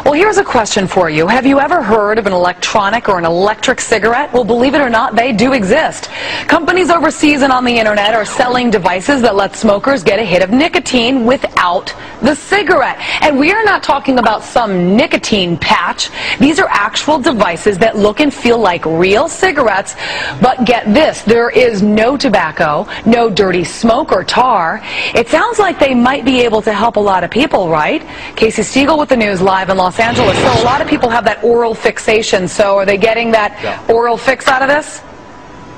Well, here's a question for you. Have you ever heard of an electronic or an electric cigarette? Well, believe it or not, they do exist. Companies overseas and on the internet are selling devices that let smokers get a hit of nicotine without the cigarette. And we are not talking about some nicotine patch. These are actual devices that look and feel like real cigarettes. But get this, there is no tobacco, no dirty smoke or tar. It sounds like they might be able to help a lot of people, right? E-Cig with the news live in Los Angeles. So a lot of people have that oral fixation. So are they getting that oral fix out of this?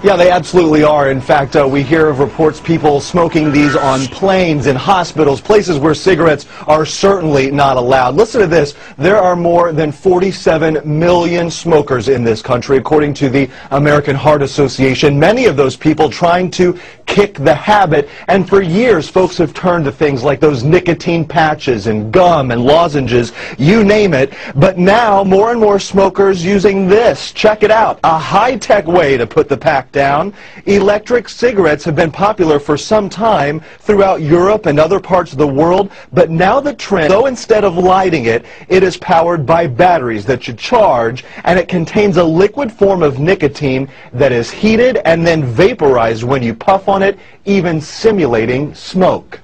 Yeah, they absolutely are. In fact, we hear of reports people smoking these on planes, in hospitals, places where cigarettes are certainly not allowed. Listen to this. There are more than 47 million smokers in this country, according to the American Heart Association. Many of those people trying to kick the habit. And for years, folks have turned to things like those nicotine patches and gum and lozenges, you name it. But now, more and more smokers using this. Check it out. A high-tech way to put the pack down. Electric cigarettes have been popular for some time throughout Europe and other parts of the world, but now the trend, though instead of lighting it, it is powered by batteries that you charge, and it contains a liquid form of nicotine that is heated and then vaporized when you puff on it, even simulating smoke.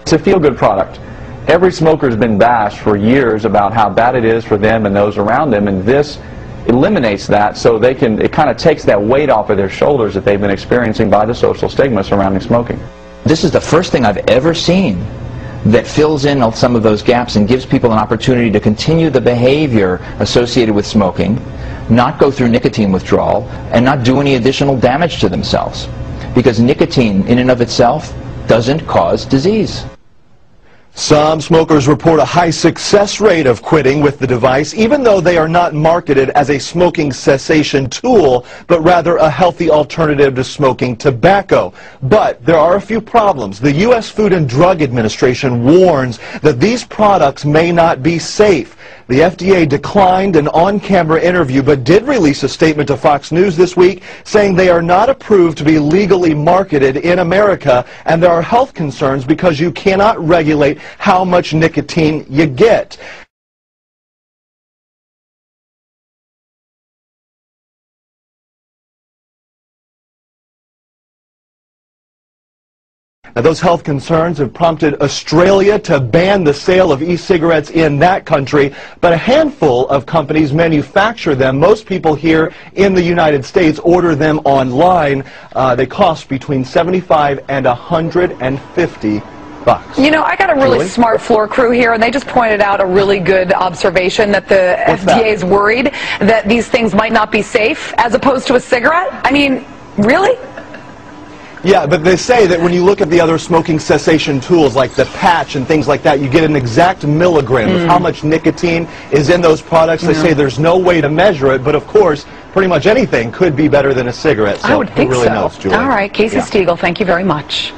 It's a feel-good product. Every smoker has been bashed for years about how bad it is for them and those around them, and this eliminates that, so it kind of takes that weight off of their shoulders that they've been experiencing by the social stigma surrounding smoking. This is the first thing I've ever seen that fills in some of those gaps and gives people an opportunity to continue the behavior associated with smoking, not go through nicotine withdrawal, and not do any additional damage to themselves. Because nicotine in and of itself doesn't cause disease. Some smokers report a high success rate of quitting with the device, even though they are not marketed as a smoking cessation tool, but rather a healthy alternative to smoking tobacco. But there are a few problems. The U.S. Food and Drug Administration warns that these products may not be safe. The FDA declined an on-camera interview, but did release a statement to Fox News this week saying they are not approved to be legally marketed in America, and there are health concerns because you cannot regulate how much nicotine you get. Now, those health concerns have prompted Australia to ban the sale of e-cigarettes in that country, but a handful of companies manufacture them. Most people here in the United States order them online. They cost between $75 and $150. You know, I got a really smart floor crew here, and they just pointed out a really good observation that the FDA is worried that these things might not be safe as opposed to a cigarette. I mean, really? Yeah, but they say that when you look at the other smoking cessation tools like the patch and things like that, you get an exact milligram of how much nicotine is in those products. They say there's no way to measure it, but of course, pretty much anything could be better than a cigarette. So I would think who really so. knows, Julie? All right, E-Cig, thank you very much.